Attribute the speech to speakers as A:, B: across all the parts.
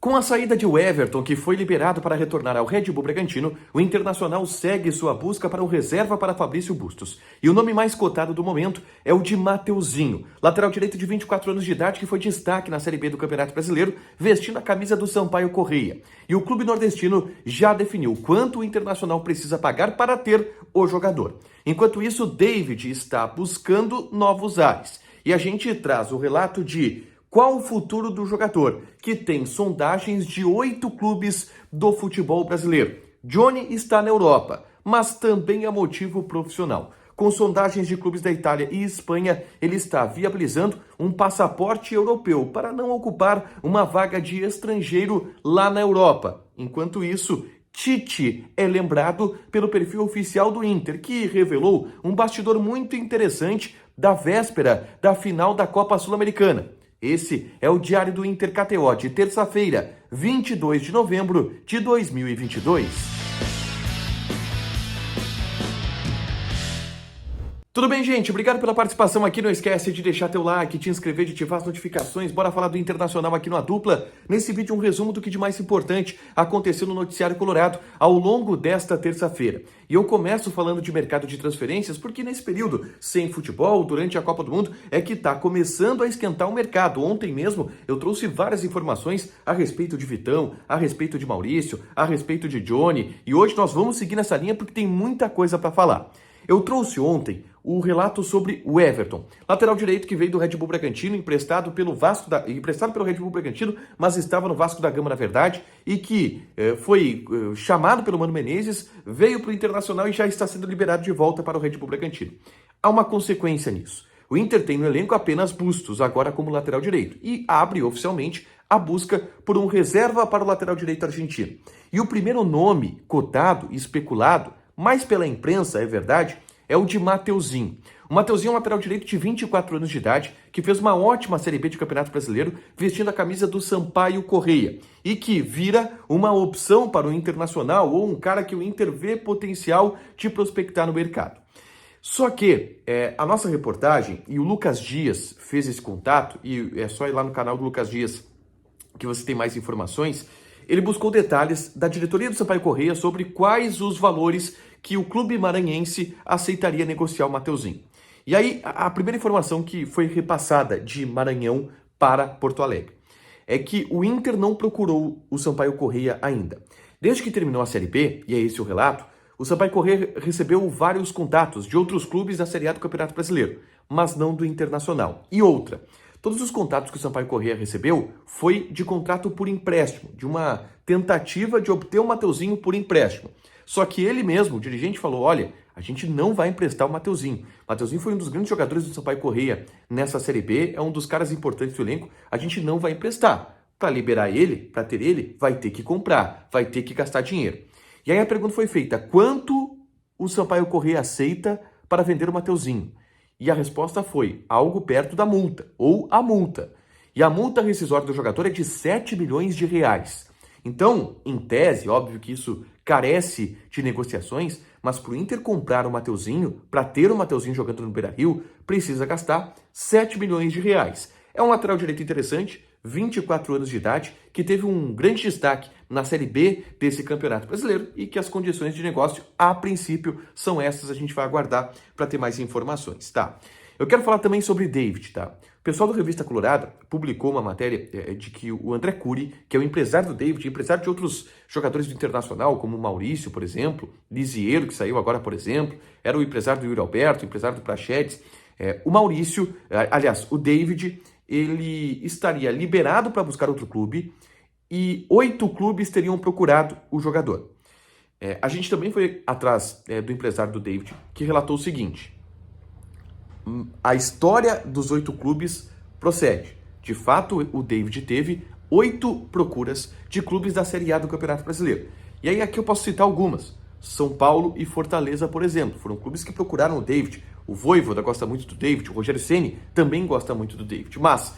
A: Com a saída de Everton, que foi liberado para retornar ao Red Bull Bragantino, o Internacional segue sua busca para um reserva para Fabrício Bustos. E o nome mais cotado do momento é o de Mateuzinho, lateral direito de 24 anos de idade que foi destaque na Série B do Campeonato Brasileiro, vestindo a camisa do Sampaio Corrêa. E o clube nordestino já definiu quanto o Internacional precisa pagar para ter o jogador. Enquanto isso, David está buscando novos ares. E a gente traz o relato de qual o futuro do jogador, que tem sondagens de 8 clubes do futebol brasileiro. Johnny está na Europa, mas também é motivo profissional. Com sondagens de clubes da Itália e Espanha, ele está viabilizando um passaporte europeu para não ocupar uma vaga de estrangeiro lá na Europa. Enquanto isso, Tite é lembrado pelo perfil oficial do Inter, que revelou um bastidor muito interessante da véspera da final da Copa Sul-Americana. Esse é o Diário do Inter KTO de terça-feira, 22 de novembro de 2022. Tudo bem, gente? Obrigado pela participação aqui. Não esquece de deixar teu like, te inscrever, de ativar as notificações. Bora falar do Internacional aqui no A Dupla. Nesse vídeo, um resumo do que de mais importante aconteceu no noticiário colorado ao longo desta terça-feira. E eu começo falando de mercado de transferências, porque nesse período sem futebol, durante a Copa do Mundo, é que está começando a esquentar o mercado. Ontem mesmo eu trouxe várias informações a respeito de Vitão, a respeito de Maurício, a respeito de Johnny. E hoje nós vamos seguir nessa linha porque tem muita coisa para falar. Eu trouxe ontem o relato sobre o Everton, lateral direito que veio do Red Bull Bragantino, emprestado pelo Red Bull Bragantino, mas estava no Vasco da Gama, na verdade, e que foi chamado pelo Mano Menezes, veio para o Internacional e já está sendo liberado de volta para o Red Bull Bragantino. Há uma consequência nisso. O Inter tem no elenco apenas Bustos, agora como lateral direito, e abre oficialmente a busca por um reserva para o lateral direito argentino. E o primeiro nome cotado e especulado, mais pela imprensa, é verdade, é o de Mateuzinho. O Mateuzinho é um lateral direito de 24 anos de idade, que fez uma ótima Série B de Campeonato Brasileiro, vestindo a camisa do Sampaio Corrêa, e que vira uma opção para o Internacional, ou um cara que o Inter vê potencial de prospectar no mercado. Só que a nossa reportagem, e o Lucas Dias fez esse contato, e é só ir lá no canal do Lucas Dias que você tem mais informações. Ele buscou detalhes da diretoria do Sampaio Corrêa sobre quais os valores que o clube maranhense aceitaria negociar o Mateuzinho. E aí, a primeira informação que foi repassada de Maranhão para Porto Alegre é que o Inter não procurou o Sampaio Corrêa ainda. Desde que terminou a Série B, e é esse o relato, o Sampaio Corrêa recebeu vários contatos de outros clubes da Série A do Campeonato Brasileiro, mas não do Internacional. E outra, todos os contatos que o Sampaio Corrêa recebeu foi de contrato por empréstimo, de uma tentativa de obter o Mateuzinho por empréstimo. Só que ele mesmo, o dirigente, falou, olha, a gente não vai emprestar o Mateuzinho. O Mateuzinho foi um dos grandes jogadores do Sampaio Corrêa nessa Série B, é um dos caras importantes do elenco, a gente não vai emprestar. Para liberar ele, para ter ele, vai ter que comprar, vai ter que gastar dinheiro. E aí a pergunta foi feita, quanto o Sampaio Corrêa aceita para vender o Mateuzinho? E a resposta foi algo perto da multa, ou a multa. E a multa rescisória do jogador é de 7 milhões de reais. Então, em tese, óbvio que isso carece de negociações, mas para o Inter comprar o Mateuzinho, para ter o Mateuzinho jogando no Beira-Rio, precisa gastar 7 milhões de reais. É um lateral direito interessante, 24 anos de idade, que teve um grande destaque na Série B desse Campeonato Brasileiro e que as condições de negócio, a princípio, são essas. A gente vai aguardar para ter mais informações, tá? Eu quero falar também sobre David, tá? O pessoal do Revista Colorada publicou uma matéria de que o André Curi, que é o empresário do David, empresário de outros jogadores do Internacional, como o Maurício, por exemplo, Lisiero, que saiu agora, por exemplo, era o empresário do Yuri Alberto, empresário do Prachedes. O Maurício, aliás, o David, ele estaria liberado para buscar outro clube e 8 clubes teriam procurado o jogador. A gente também foi atrás do empresário do David, que relatou o seguinte: a história dos 8 clubes procede. De fato, o David teve 8 procuras de clubes da Série A do Campeonato Brasileiro. E aí aqui eu posso citar algumas. São Paulo e Fortaleza, por exemplo, foram clubes que procuraram o David. O Vojvoda gosta muito do David, o Rogério Ceni também gosta muito do David, mas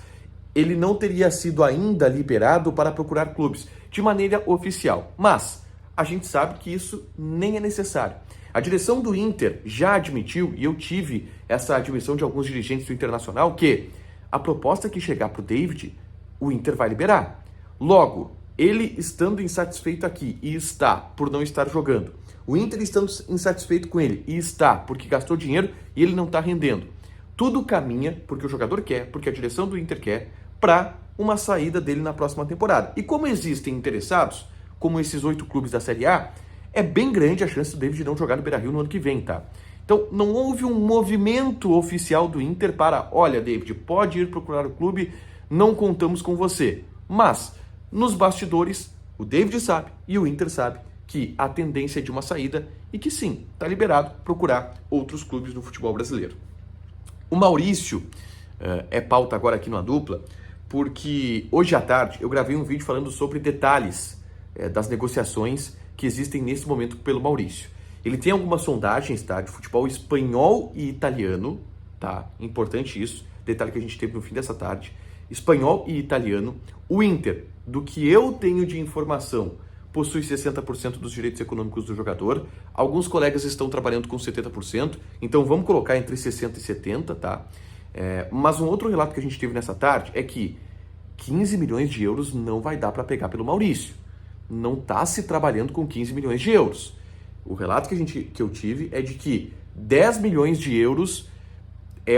A: ele não teria sido ainda liberado para procurar clubes de maneira oficial. Mas a gente sabe que isso nem é necessário. A direção do Inter já admitiu, e eu tive essa admissão de alguns dirigentes do Internacional, que a proposta que chegar para o David, o Inter vai liberar. Logo, Ele estando insatisfeito aqui, e está, por não estar jogando. O Inter estando insatisfeito com ele, e está, porque gastou dinheiro e ele não está rendendo. Tudo caminha, porque o jogador quer, porque a direção do Inter quer, para uma saída dele na próxima temporada. E como existem interessados, como esses 8 clubes da Série A, é bem grande a chance do David não jogar no Beira-Rio no ano que vem, tá? Então, não houve um movimento oficial do Inter para, olha, David, pode ir procurar o clube, não contamos com você. Mas, nos bastidores, o David sabe e o Inter sabe que a tendência é de uma saída e que sim, está liberado procurar outros clubes no futebol brasileiro. O Maurício é pauta agora aqui no A Dupla, porque hoje à tarde eu gravei um vídeo falando sobre detalhes das negociações que existem nesse momento pelo Maurício. Ele tem algumas sondagens, tá, de futebol espanhol e italiano, tá? Importante isso, detalhe que a gente teve no fim dessa tarde. Espanhol e italiano. O Inter, do que eu tenho de informação, possui 60% dos direitos econômicos do jogador. Alguns colegas estão trabalhando com 70%, então vamos colocar entre 60% e 70%, tá? Mas um outro relato que a gente teve nessa tarde é que 15 milhões de euros não vai dar para pegar pelo Maurício. Não está se trabalhando com 15 milhões de euros. O relato que eu tive é de que 10 milhões de euros é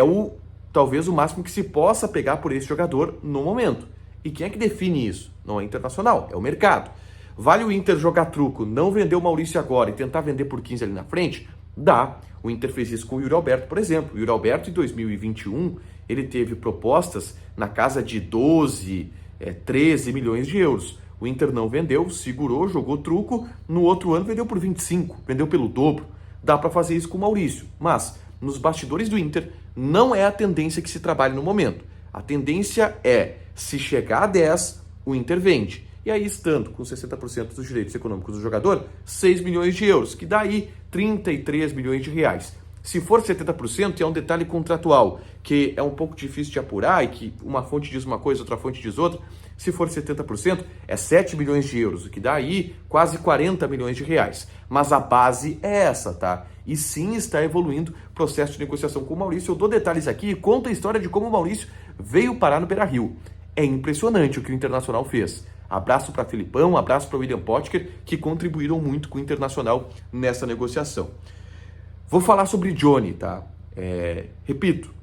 A: talvez o máximo que se possa pegar por esse jogador no momento. E quem é que define isso? Não é Internacional, é o mercado. Vale o Inter jogar truco, não vender o Maurício agora e tentar vender por 15 ali na frente? Dá. O Inter fez isso com o Yuri Alberto, por exemplo. O Yuri Alberto, em 2021, ele teve propostas na casa de 12, 13 milhões de euros. O Inter não vendeu, segurou, jogou truco. No outro ano vendeu por 25, vendeu pelo dobro. Dá para fazer isso com o Maurício. Mas, nos bastidores do Inter, não é a tendência que se trabalha no momento. A tendência é, se chegar a 10, o Inter vende. E aí, estando com 60% dos direitos econômicos do jogador, 6 milhões de euros, que dá aí 33 milhões de reais. Se for 70%, é um detalhe contratual, que é um pouco difícil de apurar e que uma fonte diz uma coisa, outra fonte diz outra. Se for 70%, é 7 milhões de euros, o que dá aí quase 40 milhões de reais. Mas a base é essa, tá? E sim, está evoluindo o processo de negociação com o Maurício. Eu dou detalhes aqui e conto a história de como o Maurício veio parar no Beira-Rio. É impressionante o que o Internacional fez. Abraço para Filipão, abraço para William Potker, que contribuíram muito com o Internacional nessa negociação. Vou falar sobre Johnny, tá? Repito,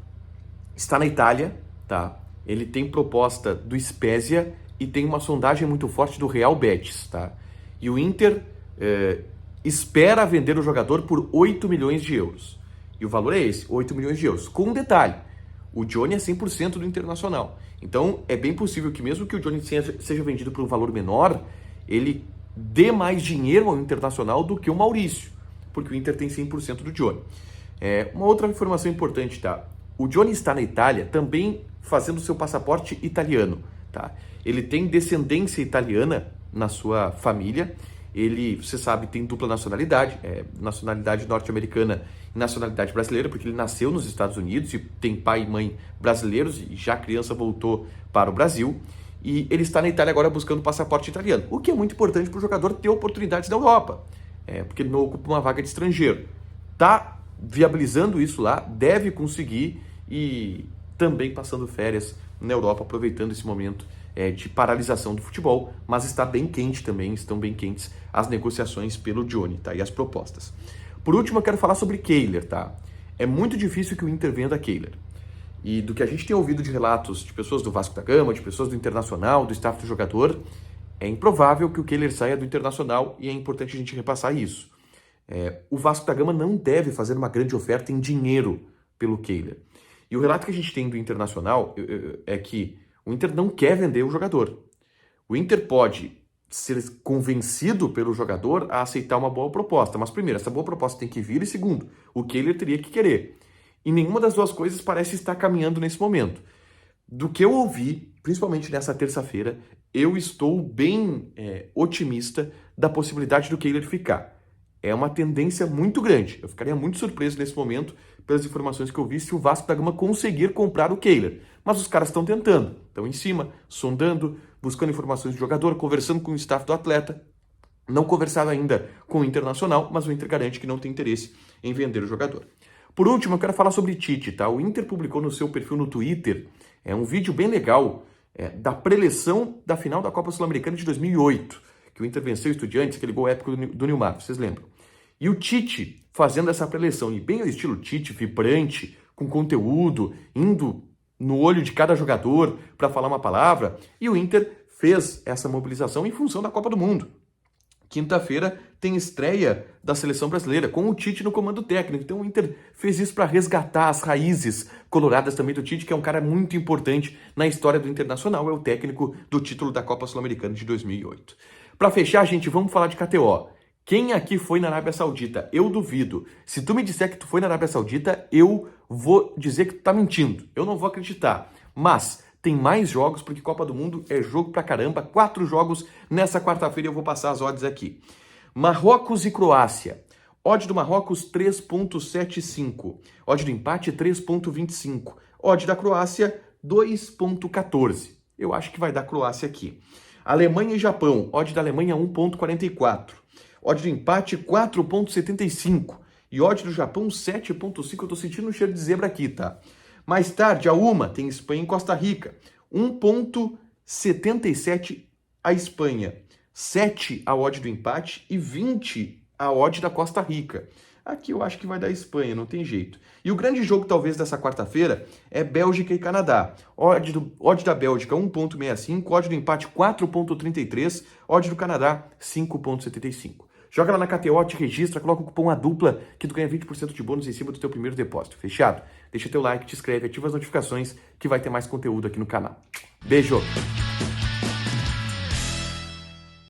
A: está na Itália, tá? Ele tem proposta do Spezia e tem uma sondagem muito forte do Real Betis, tá? E o Inter espera vender o jogador por 8 milhões de euros. E o valor é esse, 8 milhões de euros. Com um detalhe, o Johnny é 100% do Internacional. Então, é bem possível que mesmo que o Johnny seja vendido por um valor menor, ele dê mais dinheiro ao Internacional do que o Maurício, porque o Inter tem 100% do Johnny. Uma outra informação importante, tá? O Johnny está na Itália também fazendo seu passaporte italiano, tá? Ele tem descendência italiana na sua família. Ele, você sabe, tem dupla nacionalidade, nacionalidade norte-americana e nacionalidade brasileira, porque ele nasceu nos Estados Unidos e tem pai e mãe brasileiros e já criança voltou para o Brasil. E ele está na Itália agora buscando passaporte italiano, o que é muito importante para o jogador ter oportunidades na Europa, porque ele não ocupa uma vaga de estrangeiro. Está viabilizando isso lá, deve conseguir e também passando férias na Europa, aproveitando esse momento de paralisação do futebol, mas está bem quente também, estão bem quentes as negociações pelo Johnny, tá? E as propostas. Por último, eu quero falar sobre Kehler, tá? É muito difícil que o Inter venda Kehler. E do que a gente tem ouvido de relatos de pessoas do Vasco da Gama, de pessoas do Internacional, do staff do jogador, é improvável que o Kehler saia do Internacional e é importante a gente repassar isso. O Vasco da Gama não deve fazer uma grande oferta em dinheiro pelo Kehler. E o relato que a gente tem do Internacional é que o Inter não quer vender o jogador. O Inter pode ser convencido pelo jogador a aceitar uma boa proposta. Mas primeiro, essa boa proposta tem que vir e segundo, o Kehler teria que querer. E nenhuma das duas coisas parece estar caminhando nesse momento. Do que eu ouvi, principalmente nessa terça-feira, eu estou bem otimista da possibilidade do Kehler ficar. É uma tendência muito grande. Eu ficaria muito surpreso nesse momento pelas informações que eu vi se o Vasco da Gama conseguir comprar o Kehler. Mas os caras estão tentando, estão em cima, sondando, buscando informações do jogador, conversando com o staff do atleta. Não conversaram ainda com o Internacional, mas o Inter garante que não tem interesse em vender o jogador. Por último, eu quero falar sobre Tite, tá? O Inter publicou no seu perfil no Twitter um vídeo bem legal da preleção da final da Copa Sul-Americana de 2008, que o Inter venceu o Estudiantes, aquele gol épico do Nilmar, vocês lembram? E o Tite fazendo essa preleção, e bem ao estilo Tite, vibrante, com conteúdo, indo no olho de cada jogador para falar uma palavra, e o Inter fez essa mobilização em função da Copa do Mundo. Quinta-feira tem estreia da seleção brasileira, com o Tite no comando técnico. Então o Inter fez isso para resgatar as raízes coloradas também do Tite, que é um cara muito importante na história do Internacional, é o técnico do título da Copa Sul-Americana de 2008. Para fechar, gente, vamos falar de KTO. Quem aqui foi na Arábia Saudita? Eu duvido. Se tu me disser que tu foi na Arábia Saudita, eu vou dizer que tu tá mentindo. Eu não vou acreditar. Mas tem mais jogos, porque Copa do Mundo é jogo pra caramba. 4 jogos nessa quarta-feira, eu vou passar as odds aqui. Marrocos e Croácia. Odd do Marrocos 3.75. Odd do empate 3.25. Odd da Croácia 2.14. Eu acho que vai dar Croácia aqui. Alemanha e Japão. Odd da Alemanha 1.44. Odd do empate 4.75. E odd do Japão 7.5. Eu tô sentindo um cheiro de zebra aqui, tá? Mais tarde, a uma, tem Espanha e Costa Rica. 1.77 a Espanha. 7 a odd do empate e 20 a odd da Costa Rica. Aqui eu acho que vai dar Espanha, não tem jeito. E o grande jogo, talvez, dessa quarta-feira é Bélgica e Canadá. Odd da Bélgica 1.65, odd do empate 4.33, odd do Canadá 5.75. Joga lá na KTO, te registra, coloca o cupom ADUPLA que tu ganha 20% de bônus em cima do teu primeiro depósito. Fechado? Deixa teu like, te inscreve, ativa as notificações que vai ter mais conteúdo aqui no canal. Beijo!